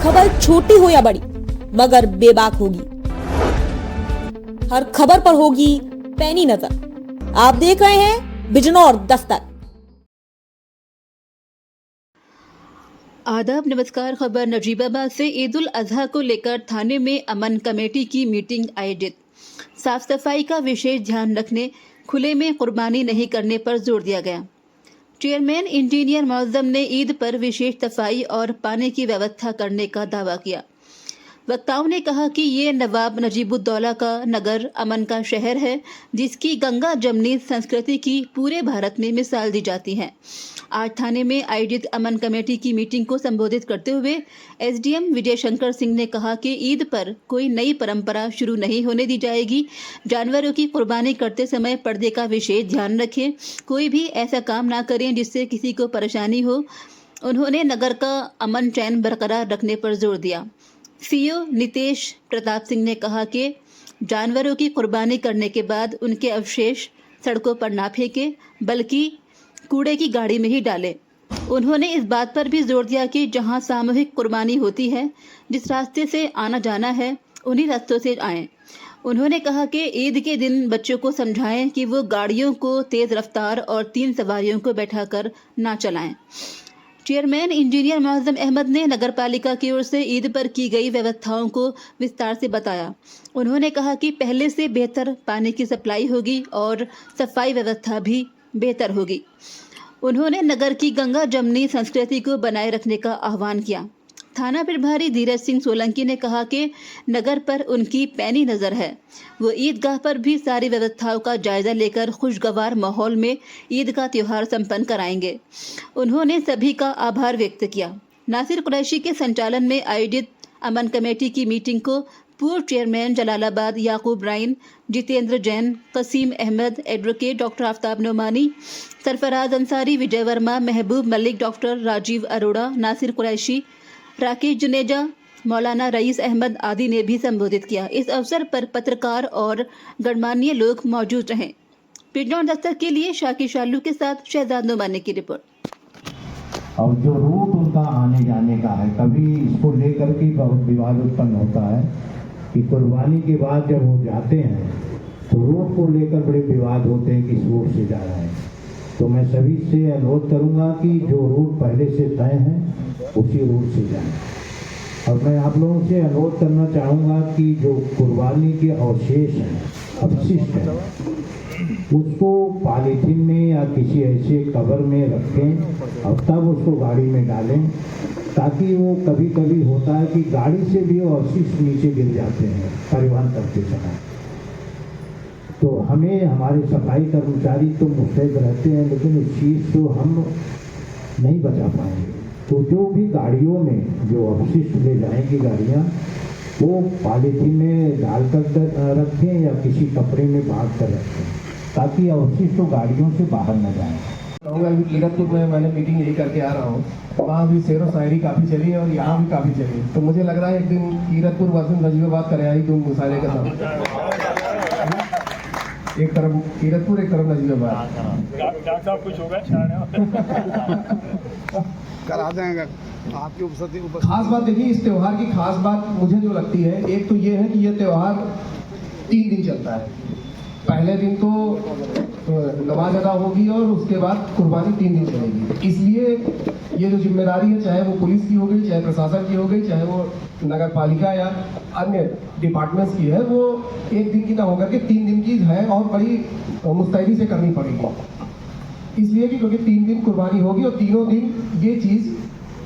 खबर छोटी हो या बड़ी मगर बेबाक होगी। हर खबर पर होगी पैनी नजर। आप देख रहे हैं बिजनौर दस्तक। आदाब, नमस्कार। खबर नजीबाबाद से। ईद उल अजहा को लेकर थाने में अमन कमेटी की मीटिंग आयोजित। साफ सफाई का विशेष ध्यान रखने, खुले में कुर्बानी नहीं करने पर जोर दिया गया। चेयरमैन इंजीनियर मौजम ने ईद पर विशेष सफाई और पानी की व्यवस्था करने का दावा किया। वक्ताओं ने कहा कि ये नवाब नजीबुद्दौला का नगर अमन का शहर है, जिसकी गंगा जमनी संस्कृति की पूरे भारत में मिसाल दी जाती है। आज थाने में आयोजित अमन कमेटी की मीटिंग को संबोधित करते हुए एसडीएम विजय शंकर सिंह ने कहा कि ईद पर कोई नई परंपरा शुरू नहीं होने दी जाएगी। जानवरों की कुर्बानी करते समय पर्दे का विशेष ध्यान रखें। कोई भी ऐसा काम ना करें जिससे किसी को परेशानी हो। उन्होंने नगर का अमन चैन बरकरार रखने पर जोर दिया। सीओ नितेश प्रताप सिंह ने कहा कि जानवरों की कुर्बानी करने के बाद उनके अवशेष सड़कों पर ना फेंकें, बल्कि कूड़े की गाड़ी में ही डालें। उन्होंने इस बात पर भी जोर दिया कि जहां सामूहिक कुर्बानी होती है, जिस रास्ते से आना जाना है, उन्हीं रास्तों से आएं। उन्होंने कहा कि ईद के दिन बच्चों को समझाएं कि वो गाड़ियों को तेज रफ्तार और 3 सवारियों को बैठाकर ना चलाएं। चेयरमैन इंजीनियर मौजम अहमद ने नगरपालिका की ओर से ईद पर की गई व्यवस्थाओं को विस्तार से बताया। उन्होंने कहा कि पहले से बेहतर पानी की सप्लाई होगी और सफाई व्यवस्था भी बेहतर होगी। उन्होंने नगर की गंगा जमनी संस्कृति को बनाए रखने का आह्वान किया। थाना प्रभारी धीरज सिंह सोलंकी ने कहा कि नगर पर उनकी पैनी नज़र है। वो ईदगाह पर भी सारी व्यवस्थाओं का जायजा लेकर खुशगवार माहौल में ईद का त्यौहार संपन्न कराएंगे। उन्होंने सभी का आभार व्यक्त किया। नासिर कुरैशी के संचालन में आयोजित अमन कमेटी की मीटिंग को पूर्व चेयरमैन जलालाबाद याकूब राइन, जितेंद्र जैन, कसीम अहमद, एडवोकेट डॉक्टर आफ्ताब नोमानी, सरफराज अंसारी, विजय वर्मा, महबूब मलिक, डॉक्टर राजीव अरोड़ा, नासिर कुरैशी, राकेश जुनेजा, मौलाना रईस अहमद आदि ने भी संबोधित किया। इस अवसर पर पत्रकार और गणमान्य लोग मौजूद रहे। बिजनौर दस्तक के लिए शाकिर शालू के साथ शहजाद नोमानी की रिपोर्ट। और जो रूट उनका आने जाने का है, कभी इसको लेकर के बहुत विवाद उत्पन्न होता है कि कुर्बानी के बाद जब वो जाते हैं तो रूट को लेकर बड़े विवाद होते हैं कि इस रूट से जा रहे हैं। तो मैं सभी से अनुरोध करूंगा कि जो रूट पहले से तय है उसी रूट से जाएं। और मैं आप लोगों से अनुरोध करना चाहूँगा कि जो कुर्बानी के अवशेष हैं, अपशिष्ट हैं, उसको पॉलीथीन में या किसी ऐसे कवर में रखें और तब उसको गाड़ी में डालें, ताकि वो कभी कभी होता है कि गाड़ी से भी वो अवशिष्ट नीचे गिर जाते हैं परिवहन करते समय। तो हमें हमारे सफाई कर्मचारी तो मुस्तैद रहते हैं, लेकिन उस चीज़ को हम नहीं बचा पाएंगे। तो जो भी गाड़ियों में जो अपशिष्ट ले जाएंगी गाड़ियाँ, वो पॉलीथीन में डाल कर रखें या किसी कपड़े में बांध कर रखें, ताकि अवशिष्ट तो गाड़ियों से बाहर न जाए। कहूँगा कि कीरतपुर में मैंने मीटिंग यही करके आ रहा हूँ, वहाँ भी शेर व शायरी काफ़ी चली है और यहाँ भी काफ़ी चली है। तो मुझे लग रहा है एक दिन कीरतपुर वर्सेस नजीबाबाद करे आई तुम मुशायरे के साथ, एक तरफ कीरतपुर एक तरफ नजीबाबाद। डॉक्टर साहब कुछ होगा करा देंगे आपकी उपस्थिति। खास बात देखिए, इस त्यौहार की खास बात मुझे जो लगती है, एक तो ये है कि ये त्यौहार 3 दिन चलता है। पहले दिन तो नमाज अदा होगी और उसके बाद कुर्बानी 3 दिन चलेगी। इसलिए ये जो जिम्मेदारी है, चाहे वो पुलिस की हो गई, चाहे प्रशासन की हो गई, चाहे वो नगर पालिका या अन्य डिपार्टमेंट्स की है, वो एक दिन की ना होकर के 3 दिन की है और बड़ी मुस्तैदी से करनी पड़ेगी। इसलिए कि क्योंकि 3 दिन कुर्बानी होगी और तीनों दिन ये चीज़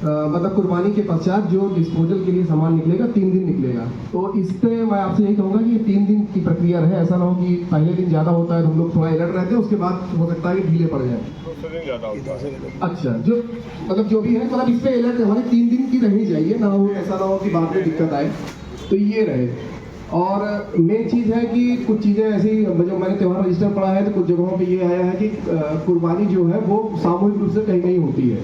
मतलब कुर्बानी के पश्चात जो डिस्पोजल के लिए सामान निकलेगा 3 दिन निकलेगा। तो इस पे मैं आपसे यही कहूँगा कि ये 3 दिन की प्रक्रिया रहे। ऐसा ना हो कि पहले दिन ज़्यादा होता है तो हम लोग थोड़ा अलर्ट रहते हैं, उसके बाद हो सकता है कि ढीले पड़ जाए। अच्छा, जो मतलब जो भी है, मतलब इस पे अलर्ट हमारे 3 दिन की रहनी चाहिए, ना हो ऐसा ना हो कि बाद में दिक्कत आए। तो ये रहे। और मेन चीज़ है कि कुछ चीज़ें ऐसी, जो मैंने त्यौहार रजिस्टर पढ़ा है तो कुछ जगहों पे ये आया है कि कुर्बानी जो है वो सामूहिक रूप से कहीं कहीं होती है।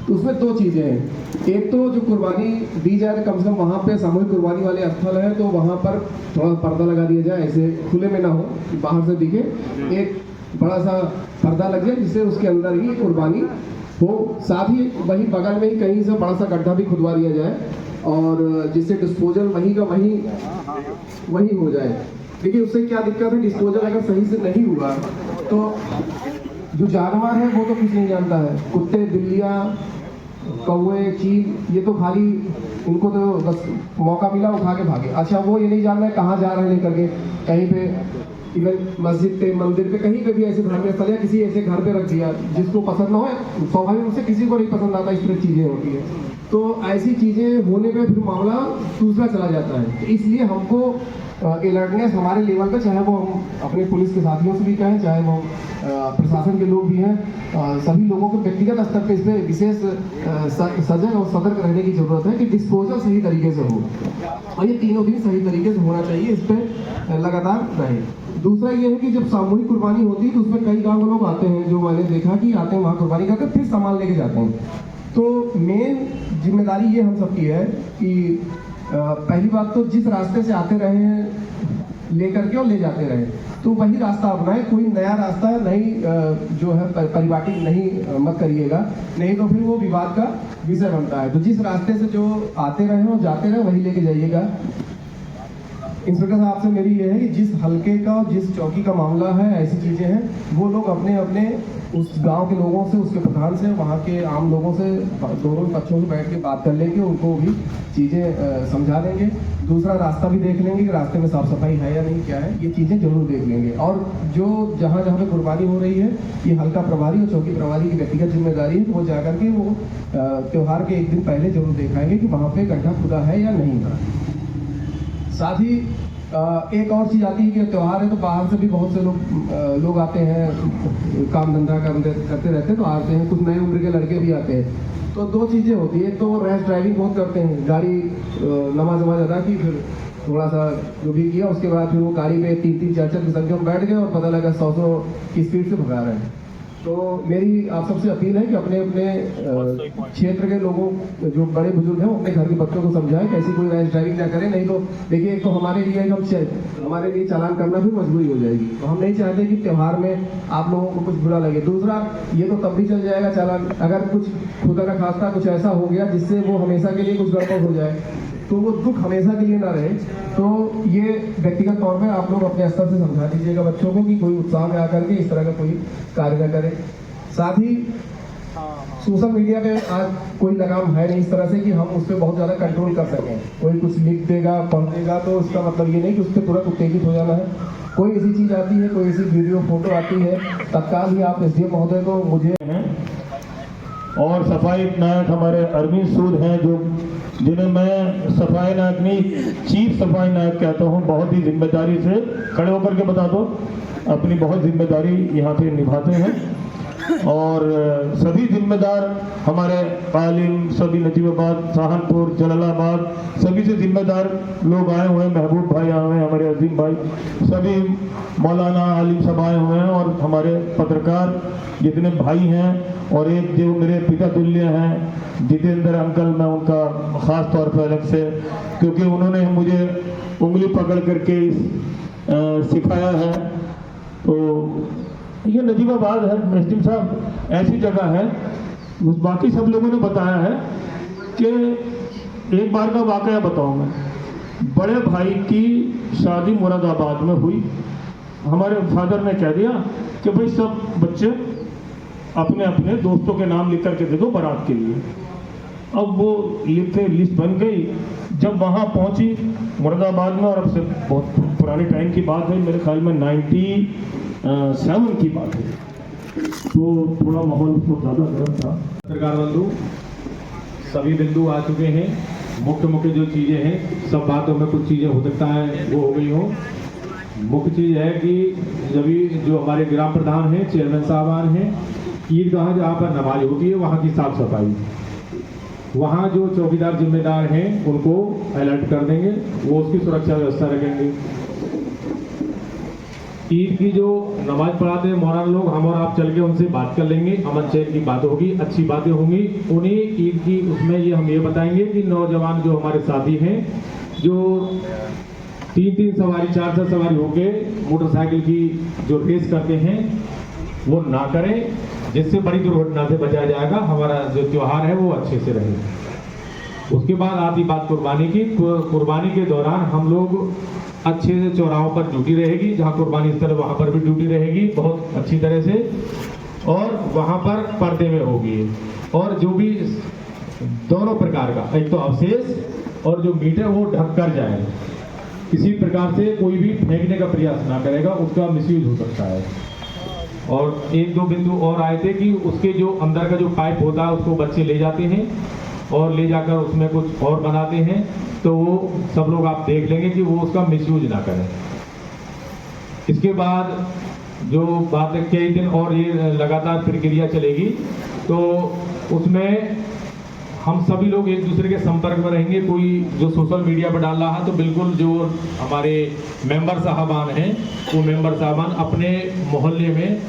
तो उसमें 2 चीज़ें हैं। एक तो जो कुर्बानी दी जाए कम से कम वहाँ पे सामूहिक कुर्बानी वाले स्थल है तो वहाँ पर थोड़ा पर्दा लगा दिया जाए, ऐसे खुले में ना हो कि बाहर से दिखे, एक बड़ा सा पर्दा लग जाए जिससे उसके अंदर ही कुर्बानी हो। साथ ही वही बगल में ही कहीं से बड़ा सा गड्ढा भी खुदवा दिया जाए और जिससे डिस्पोजल वहीं का वहीं हो जाए। देखिए उससे क्या दिक्कत है, डिस्पोजल अगर सही से नहीं हुआ तो जो जानवर है वो तो कुछ नहीं जानता है, कुत्ते बिल्लियाँ कौवे चील ये तो खाली उनको तो बस मौका मिला उठा के भागे। अच्छा वो ये नहीं जान रहे कहाँ जा रहे हैं लेकर के, कहीं पे इवन मस्जिद पे मंदिर पे कहीं पे भी ऐसे धार्मिक स्थल या किसी ऐसे घर पे रख दिया जिसको पसंद ना हो, स्वाभाविक रूप से किसी को नहीं पसंद आता, इस तरह चीज़ें होती है। तो ऐसी चीज़ें होने पे फिर मामला दूसरा चला जाता है। तो इसलिए हमको अलर्टनेस हमारे लेवल पे, चाहे वो हम अपने पुलिस के साथियों से भी कहें, चाहे वो प्रशासन के लोग भी हैं, सभी लोगों को व्यक्तिगत स्तर पे इस पर विशेष सजग और सतर्क रहने की जरूरत है कि डिस्पोजल सही तरीके से हो और ये तीनों दिन सही तरीके से होना चाहिए, इस पर लगातार रहे। दूसरा ये है कि जब सामूहिक कुर्बानी होती है तो उसमें कई गाँव के लोग आते हैं, जो मैंने देखा कि आते हैं वहाँ कुर्बानी करके फिर सामान लेके जाते हैं। तो मेन जिम्मेदारी ये हम सबकी है कि पहली बात तो जिस रास्ते से आते रहे हैं लेकर के और ले जाते रहे तो वही रास्ता अपनाएं, कोई नया रास्ता नहीं जो है परिपाटी नहीं मत करिएगा, नहीं तो फिर वो विवाद का विषय बनता है। तो जिस रास्ते से जो आते रहे और जाते रहे वही लेके जाइएगा। इंस्पेक्टर साहब से मेरी ये है कि जिस हल्के का और जिस चौकी का मामला है, ऐसी चीज़ें हैं, वो लोग अपने अपने उस गांव के लोगों से, उसके प्रधान से, वहाँ के आम लोगों से, दोनों पक्षों से बैठ के बात कर लेंगे, उनको भी चीज़ें समझा देंगे। दूसरा रास्ता भी देख लेंगे कि रास्ते में साफ सफाई है या नहीं, क्या है, ये चीज़ें जरूर देख लेंगे। और जो जहाँ जहाँ पे कुर्बानी हो रही है, ये हल्का प्रभारी और चौकी प्रभारी की व्यक्तिगत जिम्मेदारी है, तो वो जाकर के वो त्यौहार के एक दिन पहले जरूर दिखाएंगे कि वहाँ पे गड्ढा खुदा है या नहीं। साथ ही एक और चीज़ आती है कि त्यौहार है तो बाहर से भी बहुत से लोग आते हैं, काम धंधा करते रहते हैं, तो आते हैं, कुछ नए उम्र के लड़के भी आते हैं। तो दो चीज़ें होती है, तो रैश ड्राइविंग बहुत करते हैं, गाड़ी नमाज अदा की, फिर थोड़ा सा जो भी किया, उसके बाद फिर वो गाड़ी पे 3-3 4-4 की संख्या में बैठ गए और पता लगा 100 की स्पीड से भगा रहे हैं। तो मेरी आप सबसे अपील है कि अपने अपने क्षेत्र के लोगों जो बड़े बुजुर्ग हैं वो अपने घर के बच्चों को समझाएं कि ऐसी कोई रैश ड्राइविंग ना करें। नहीं तो देखिए, एक तो हमारे लिए चालान करना भी मजबूरी हो जाएगी, तो हम नहीं चाहते कि त्यौहार में आप लोगों को कुछ बुरा लगे। दूसरा, ये तो तब भी चल जाएगा चालान अगर कुछ खुदा का खास्ता कुछ ऐसा हो गया जिससे वो हमेशा के लिए कुछ गड़बड़ हो जाए, तो वो दुख हमेशा के लिए ना रहे। तो ये व्यक्तिगत तौर पे आप लोग अपने स्तर से समझा दीजिएगा बच्चों को कि कोई उत्साह में आकर के इस तरह का कोई कार्य न करे। साथ ही सोशल मीडिया पे आज कोई लगाम है नहीं इस तरह से कि हम उस पर बहुत ज़्यादा कंट्रोल कर सकें। कोई कुछ लिख देगा, पढ़ देगा, तो उसका मतलब ये नहीं कि उस पर तुरंत उत्तेजित हो जाना है। कोई ऐसी चीज़ आती है, कोई ऐसी वीडियो फोटो आती है, तत्काल ही आप SDM महोदय को मुझे और सफाई नायक हमारे अरविंद सूद हैं, जिन्हें मैं सफाई नायक नहीं, चीफ सफाई नायक कहता हूँ। बहुत ही जिम्मेदारी से खड़े होकर के बता दो, अपनी बहुत जिम्मेदारी यहाँ पे निभाते हैं। और सभी जिम्मेदार हमारे पालिम, सभी नजीबाबाद, सहारनपुर, जलालाबाद, सभी से जिम्मेदार लोग आए हुए हैं। महबूब भाई आए हुए हैं, हमारे अजीम भाई, सभी मौलाना आलिम सब आए हुए हैं, और हमारे पत्रकार जितने भाई हैं, और एक जो मेरे पिता तुल्य हैं जितेंद्र अंकल, मैं उनका ख़ास तौर पर अलग से, क्योंकि उन्होंने मुझे उंगली पकड़ करके सिखाया है। तो ये नजीबाबाद है मेस्टिम साहब, ऐसी जगह है, बाकी सब लोगों ने बताया है कि एक बार का वाकया बताऊँ मैं। बड़े भाई की शादी मुरादाबाद में हुई, हमारे फादर ने कह दिया कि भाई सब बच्चे अपने अपने दोस्तों के नाम लिख करके दे दो बारात के लिए। अब वो लिस्ट बन गई। जब वहाँ पहुँची मुरादाबाद में, और अब से बहुत पुराने टाइम की बात है, मेरे ख्याल में 97 की बात है, तो थोड़ा माहौल उसको ज़्यादा गर्म था। पत्रकार बंधु, सभी बिंदु आ चुके हैं। मुख्य जो चीज़ें हैं, सब बातों में कुछ चीज़ें हो सकता है वो हो गई हो। मुख्य चीज़ है कि जब जो हमारे ग्राम प्रधान हैं, चेयरमैन साहबान हैं, ईदगाह जहाँ पर नमाज होती है वहाँ की साफ सफाई, वहाँ जो चौकीदार जिम्मेदार हैं उनको अलर्ट कर देंगे, वो उसकी सुरक्षा व्यवस्था रखेंगे। ईद की जो नमाज पढ़ाते हैं मौलाना लोग, हम और आप चल के उनसे बात कर लेंगे, अमन चैन की बात होगी, अच्छी बातें होंगी। उन्हें ईद की उसमें हम ये बताएंगे कि नौजवान जो हमारे साथी हैं, जो 3-3 सवारी 4 सवारी होके मोटरसाइकिल की जो रेस करते हैं वो ना करें, जिससे बड़ी दुर्घटना से बचाया जाएगा। हमारा जो त्यौहार है वो अच्छे से रहे। उसके बाद आती बात कुर्बानी की। कुर्बानी के दौरान हम लोग अच्छे से चौराहों पर ड्यूटी रहेगी, जहाँ कुर्बानी स्थल वहाँ पर भी ड्यूटी रहेगी बहुत अच्छी तरह से, और वहाँ पर पर्दे में होगी। और जो भी दोनों प्रकार का, एक तो अवशेष और जो मीट है वो ढक कर जाए, किसी प्रकार से कोई भी फेंकने का प्रयास ना करेगा, उसका मिसयूज हो सकता है। और एक दो बिंदु और आए थे कि उसके जो अंदर का जो पाइप होता है उसको बच्चे ले जाते हैं और ले जाकर उसमें कुछ और बनाते हैं, तो वो सब लोग आप देख लेंगे कि वो उसका मिसयूज ना करें। इसके बाद जो बात है कई दिन और ये लगातार प्रक्रिया चलेगी, तो उसमें हम सभी लोग एक दूसरे के संपर्क में रहेंगे। कोई जो सोशल मीडिया पर डाल रहा है तो बिल्कुल जो हमारे मेंबर साहबान हैं वो मेंबर साहबान अपने मोहल्ले में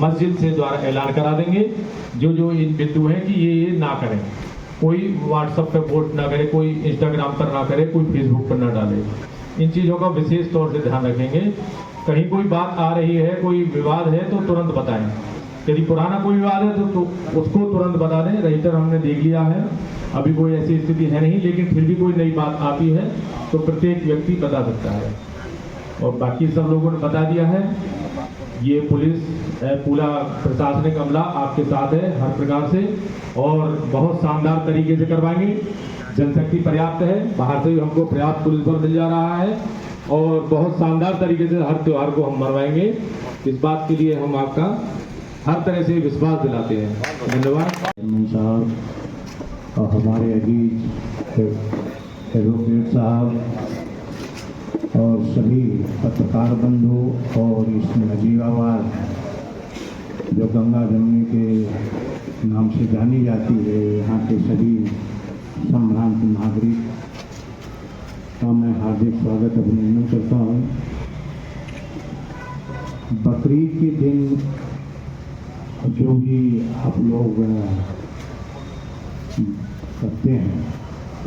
मस्जिद से द्वारा ऐलान करा देंगे जो इन बिंदु हैं कि ये ना करें। कोई व्हाट्सएप पे पोस्ट ना करे, कोई इंस्टाग्राम पर ना करे, कोई फेसबुक पर ना डाले। इन चीज़ों का विशेष तौर से ध्यान रखेंगे। कहीं कोई बात आ रही है, कोई विवाद है तो तुरंत बताएं। यदि पुराना कोई विवाद है तो उसको तुरंत बता दें। रजिस्टर हमने देख लिया है, अभी कोई ऐसी स्थिति है नहीं, लेकिन फिर भी कोई नई बात आती है तो प्रत्येक व्यक्ति बता सकता है। और बाकी सब लोगों ने बता दिया है। ये पुलिस पूरा प्रशासनिक अमला आपके साथ है हर प्रकार से, और बहुत शानदार तरीके से करवाएंगे। जनशक्ति पर्याप्त है, बाहर से भी हमको पर्याप्त पुलिस बल मिल जा रहा है, और बहुत शानदार तरीके से हर त्यौहार को हम मनवाएंगे। इस बात के लिए हम आपका हर तरह से विश्वास दिलाते हैं। धन्यवाद। चेयरमैन साहब और हमारे अजीज एडवोकेट साहब और सभी पत्रकार बंधु, और इस नजीराबाद जो गंगा जमुनी के नाम से जानी जाती है, यहाँ के सभी संभ्रांत नागरिक का मैं हार्दिक स्वागत अभिनंदन करता हूँ। बकरीद के दिन जो भी आप लोग करते हैं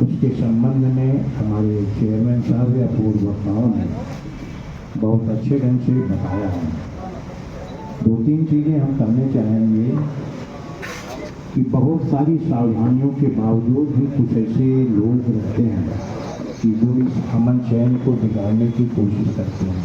उसके संबंध में हमारे चेयरमैन साहब या पूर्व वक्ताओं ने बहुत अच्छे ढंग से बताया है। दो तीन चीज़ें हम करने चाहेंगे कि बहुत सारी सावधानियों के बावजूद भी कुछ ऐसे लोग रहते हैं कि जो इस अमन चैन को बिगाड़ने की कोशिश करते हैं।